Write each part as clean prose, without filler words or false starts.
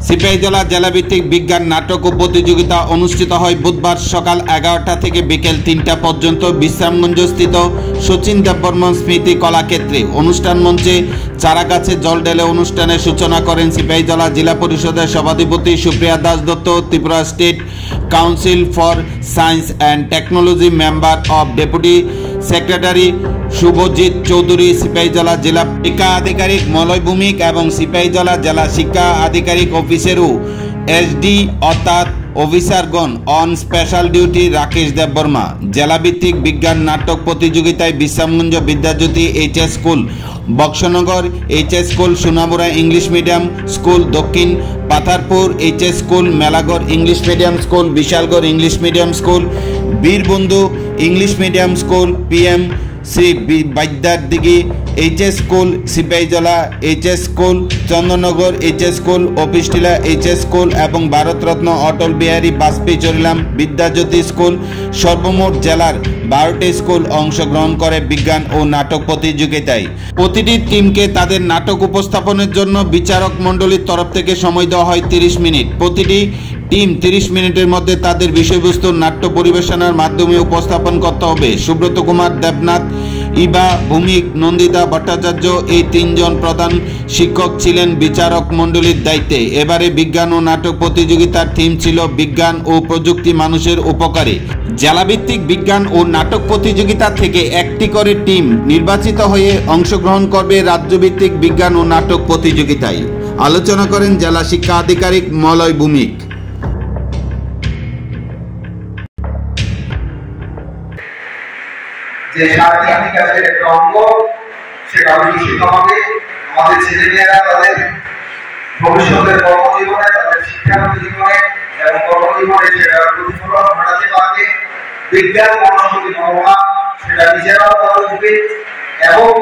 সিপাহীজলা জেলাভিত্তিক বিজ্ঞান নাটক ও প্রতিযোগিতা অনুষ্ঠিত হয় বুধবার সকাল 11টা থেকে বিকেল 3টা পর্যন্ত বিশ্রামগঞ্জস্থিত শচীন দেববর্মন স্মৃতি কলাক্ষেত্রে। অনুষ্ঠান মঞ্চে চারাগাছে জল ঢেলে অনুষ্ঠানের সূচনা করেন সিপাহীজলা জেলা পরিষদের সভাধিপতি Supriya Das Datta, Tripura state council for science and technology member of deputy secretary Subhajit Chowdhury, Sipahijala জেলা শিক্ষা আধিকারিক মলয় ভৌমিক এবং সিপাহীজলা জেলা শিক্ষা আধিকারিক অফিসেরও এসডি অর্থাৎ অফিসারগণ on special duty Rakesh Debbarma. জেলাভিত্তিক বিজ্ঞান নাটক প্রতিযোগিতায় Bishramganj Vidyajyoti HS school, Boxanagar HS school, Sonamura English medium school, Dakshin Patharpur HS school, Melaghar English medium school, Bishalgarh English medium school, Birbandhu English medium school, PM Shri Badyardighi HS school, Sepahijala HS school, Chandannagar HS school, Officetila HS school এবং Bharat Ratna Atal Bihari Vajpayee Charilam Vidyajyoti school সর্বমোট জেলার 12টি school অংশগ্রহণ করে বিজ্ঞান ও নাটক প্রতিযোগিতায়। প্রতিটি টিমকে তাদের নাটক উপস্থাপনের জন্য বিচারক মণ্ডলীর তরফ থেকে সময় দেওয়া হয় 30 মিনিট। প্রতিটি টিম 30 মিনিটের মধ্যে তাদের বিষয়বস্তু নাট্য পরিবেশনার মাধ্যমে উপস্থাপন করতে হবে। সুব্রত কুমার দেবনাথ, ইবা ভৌমিক, নন্দিতা ভট্টাচার্য এই 3 জন প্রধান শিক্ষক ছিলেন বিচারক মণ্ডলীর দায়িত্বে। এবারে বিজ্ঞান ও নাটক প্রতিযোগিতার থিম ছিল বিজ্ঞান ও প্রযুক্তি মানুষের উপকারে। জেলাভিত্তিক বিজ্ঞান ও নাটক প্রতিযোগিতা থেকে একটি করে টিম নির্বাচিত হয়ে অংশগ্রহণ করবে রাজ্যভিত্তিক বিজ্ঞান ও নাটক প্রতিযোগিতায়। আলোচনা করেন জেলা শিক্ষা আধিকারিক মলয় ভৌমিক। যে সাহিত্যিক বিকাশের একটা অঙ্গ, সেটা বিকশিত হবে। আমাদের ছেলেমেয়েরা তাদের ভবিষ্যতের কর্মজীবনে, তাদের শিক্ষাগত জীবনে এবং কর্মজীবনে সেটা প্রতিফলন ঘটাতে পারবে। বিজ্ঞান মনস্পতি মনোভাব সেটা নিজেরাও গড়ে উঠবে এবং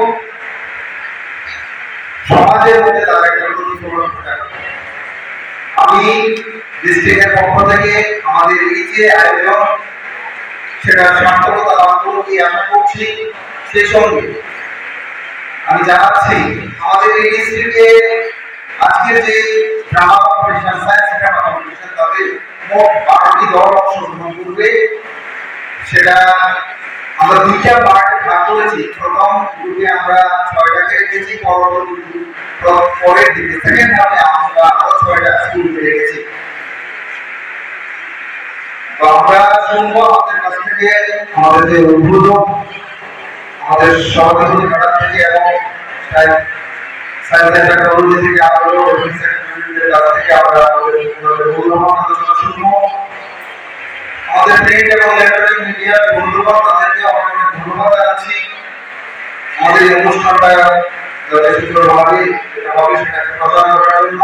সমাজের মধ্যে তার একটা প্রতিফলন ঘটাবে। আমি ডিস্ট্রিক্টের পক্ষ থেকে আমাদের এই যে আয়োজন, সেটা সার্থকতা লাভ করবে আশা করছি। সেই সঙ্গে আমি জানাচ্ছি আমাদের এই ডিস্ট্রিক্টে আজকের যে drama competition, science drama competition, তাতে মোট 12টি দল অংশগ্রহণ করবে। সেটা আমরা 2টা পার্টে ভাগ করেছি। প্রথম গ্রুপে আমরা 6টাকে রেখেছি, পরের দিকে সেকেন্ড হাফে আমরা আরো 6টা স্কুল রেখেছি। আমরা শুনবো আমাদের কাছ থেকে, আমাদের যে উদ্বোধক, আমাদের সভাপতি কাটার থেকে এবং সায়েন্স টেকনোলজি থেকে আরো সেক্রেটারিদের কাছ থেকে আমরা মূল্যবান আলোচনা শুনবো। আমাদের প্রিন্ট এবং ইলেকট্রনিক মিডিয়ার বন্ধুগণ, তাদেরকে আমরা ধন্যবাদ জানাচ্ছি। আমাদের এই অনুষ্ঠানটা যাতে সুন্দরভাবে সেটা প্রচার করার জন্য।